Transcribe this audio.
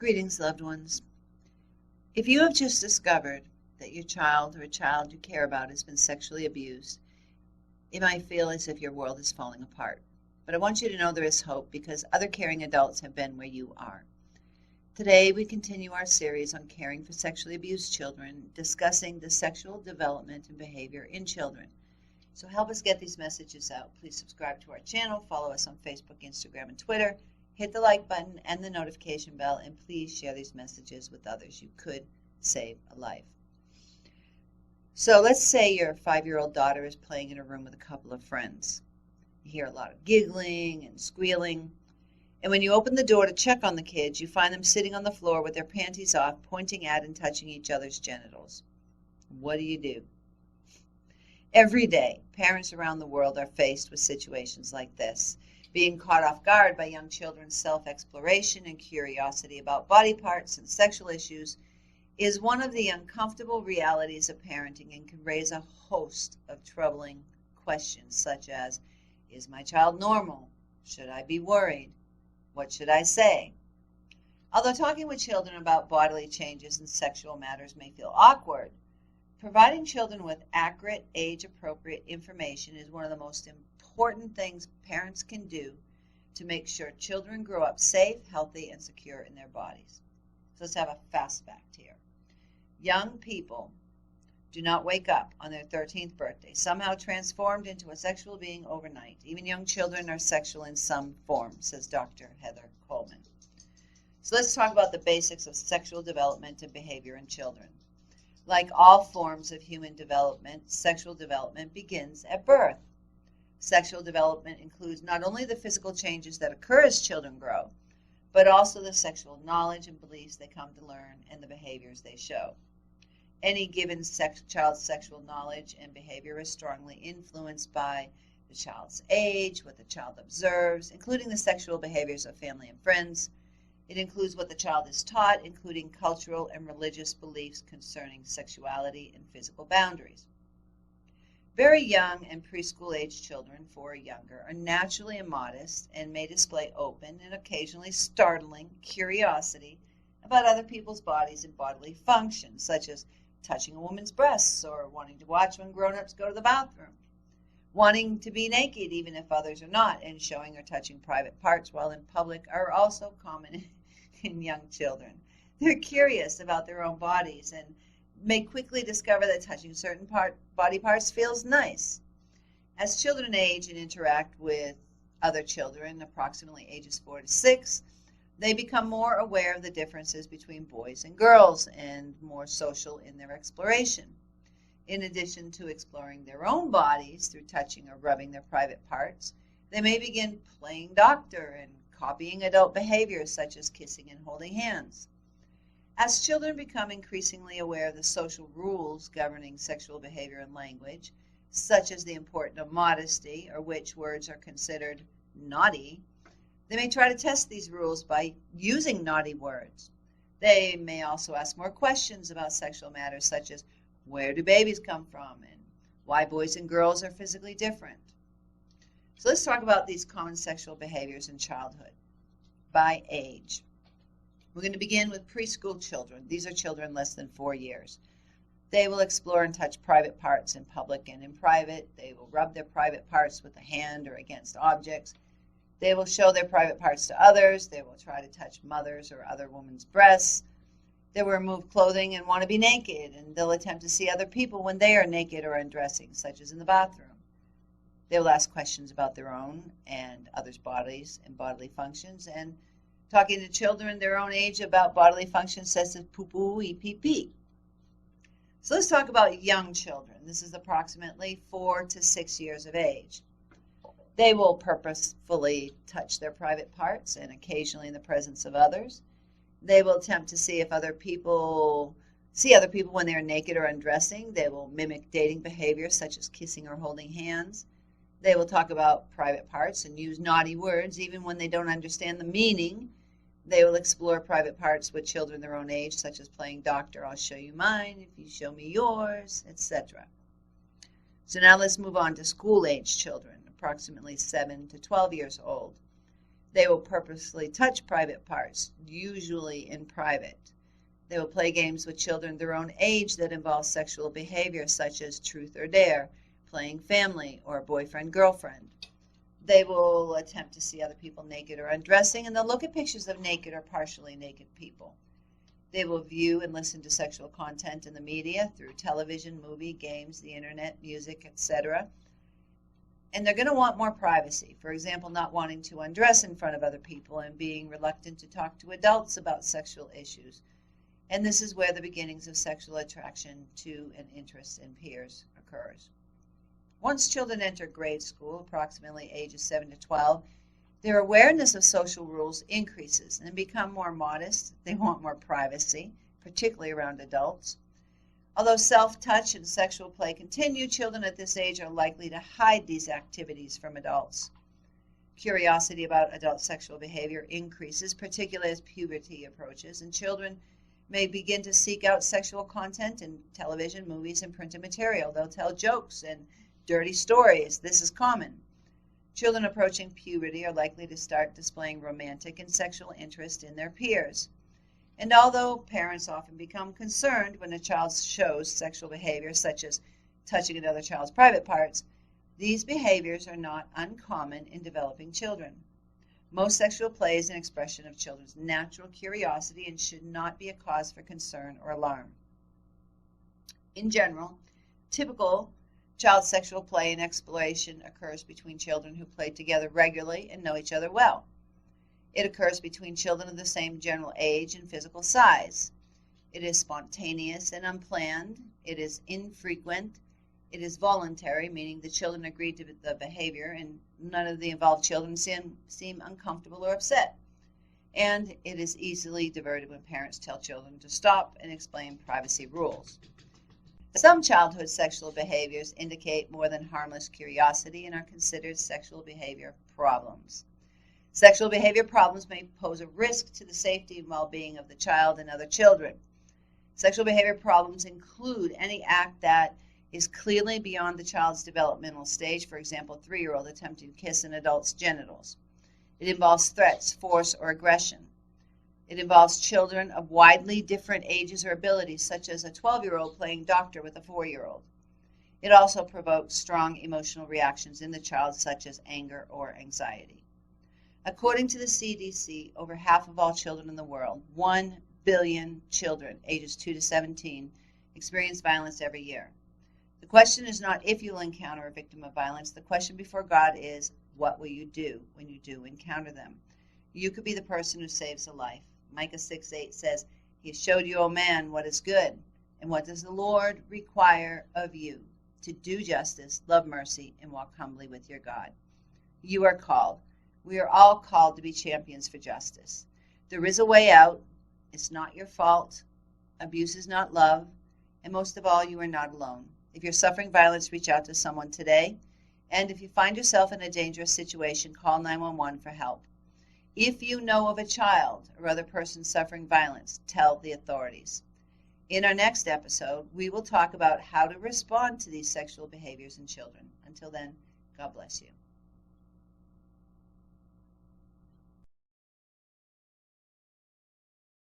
Greetings, loved ones. If you have just discovered that your child or a child you care about has been sexually abused, it might feel as if your world is falling apart. But I want you to know there is hope because other caring adults have been where you are. Today, we continue our series on caring for sexually abused children, discussing the sexual development and behavior in children. So help us get these messages out. Please subscribe to our channel, follow us on Facebook, Instagram, and Twitter. Hit the like button and the notification bell, and please share these messages with others. You could save a life. So let's say your 5-year-old daughter is playing in a room with a couple of friends. You hear a lot of giggling and squealing. And when you open the door to check on the kids, you find them sitting on the floor with their panties off, pointing at and touching each other's genitals. What do? Every day, parents around the world are faced with situations like this. Being caught off guard by young children's self-exploration and curiosity about body parts and sexual issues is one of the uncomfortable realities of parenting and can raise a host of troubling questions such as, is my child normal? Should I be worried? What should I say? Although talking with children about bodily changes and sexual matters may feel awkward, providing children with accurate, age-appropriate information is one of the most important things parents can do to make sure children grow up safe, healthy, and secure in their bodies. So let's have a fast fact here. Young people do not wake up on their 13th birthday, somehow transformed into a sexual being overnight. Even young children are sexual in some form, says Dr. Heather Coleman. So let's talk about the basics of sexual development and behavior in children. Like all forms of human development, sexual development begins at birth. Sexual development includes not only the physical changes that occur as children grow, but also the sexual knowledge and beliefs they come to learn and the behaviors they show. Any given child's sexual knowledge and behavior is strongly influenced by the child's age, what the child observes, including the sexual behaviors of family and friends. It includes what the child is taught, including cultural and religious beliefs concerning sexuality and physical boundaries. Very young and preschool-age children, 4 or younger, are naturally immodest and may display open and occasionally startling curiosity about other people's bodies and bodily functions, such as touching a woman's breasts or wanting to watch when grown-ups go to the bathroom, wanting to be naked even if others are not, and showing or touching private parts while in public are also common in young children. They're curious about their own bodies and may quickly discover that touching certain body parts feels nice. As children age and interact with other children, approximately ages 4 to 6, they become more aware of the differences between boys and girls and more social in their exploration. In addition to exploring their own bodies through touching or rubbing their private parts, they may begin playing doctor and copying adult behaviors such as kissing and holding hands. As children become increasingly aware of the social rules governing sexual behavior and language, such as the importance of modesty or which words are considered naughty, they may try to test these rules by using naughty words. They may also ask more questions about sexual matters such as where do babies come from and why boys and girls are physically different. So let's talk about these common sexual behaviors in childhood by age. We're going to begin with preschool children. These are children less than 4 years. They will explore and touch private parts in public and in private. They will rub their private parts with a hand or against objects. They will show their private parts to others. They will try to touch mothers or other women's breasts. They will remove clothing and want to be naked, and they'll attempt to see other people when they are naked or undressing, such as in the bathroom. They will ask questions about their own and others' bodies and bodily functions, and talking to children their own age about bodily functions such as poo-poo, pee-pee. So let's talk about young children. This is approximately 4 to 6 years of age. They will purposefully touch their private parts and occasionally in the presence of others. They will attempt to see if other people when they are naked or undressing. They will mimic dating behaviors such as kissing or holding hands. They will talk about private parts and use naughty words even when they don't understand the meaning. They will explore private parts with children their own age, such as playing doctor, I'll show you mine, if you show me yours, etc. So now let's move on to school-age children, approximately 7 to 12 years old. They will purposely touch private parts, usually in private. They will play games with children their own age that involve sexual behavior, such as truth or dare, playing family, or boyfriend-girlfriend. They will attempt to see other people naked or undressing, and they'll look at pictures of naked or partially naked people. They will view and listen to sexual content in the media through television, movie, games, the internet, music, etc. And they're going to want more privacy. For example, not wanting to undress in front of other people and being reluctant to talk to adults about sexual issues. And this is where the beginnings of sexual attraction to and interest in peers occurs. Once children enter grade school, approximately ages 7 to 12, their awareness of social rules increases and become more modest. They want more privacy, particularly around adults. Although self-touch and sexual play continue, children at this age are likely to hide these activities from adults. Curiosity about adult sexual behavior increases, particularly as puberty approaches, and children may begin to seek out sexual content in television, movies, and printed material. They'll tell jokes and dirty stories. This is common. Children approaching puberty are likely to start displaying romantic and sexual interest in their peers. And although parents often become concerned when a child shows sexual behavior, such as touching another child's private parts, these behaviors are not uncommon in developing children. Most sexual play is an expression of children's natural curiosity and should not be a cause for concern or alarm. In general, typical child sexual play and exploration occurs between children who play together regularly and know each other well. It occurs between children of the same general age and physical size. It is spontaneous and unplanned. It is infrequent. It is voluntary, meaning the children agree to the behavior and none of the involved children seem uncomfortable or upset. And it is easily diverted when parents tell children to stop and explain privacy rules. Some childhood sexual behaviors indicate more than harmless curiosity and are considered sexual behavior problems. Sexual behavior problems may pose a risk to the safety and well-being of the child and other children. Sexual behavior problems include any act that is clearly beyond the child's developmental stage, for example, a 3-year-old attempting to kiss an adult's genitals. It involves threats, force, or aggression. It involves children of widely different ages or abilities, such as a 12-year-old playing doctor with a 4-year-old. It also provokes strong emotional reactions in the child, such as anger or anxiety. According to the CDC, over half of all children in the world, 1 billion children ages 2 to 17, experience violence every year. The question is not if you'll encounter a victim of violence. The question before God is, what will you do when you do encounter them? You could be the person who saves a life. Micah 6:8 says, He has showed you, O man, what is good. And what does the Lord require of you? To do justice, love mercy, and walk humbly with your God. You are called. We are all called to be champions for justice. There is a way out. It's not your fault. Abuse is not love. And most of all, you are not alone. If you're suffering violence, reach out to someone today. And if you find yourself in a dangerous situation, call 911 for help. If you know of a child or other person suffering violence, tell the authorities. In our next episode, we will talk about how to respond to these sexual behaviors in children. Until then, God bless you.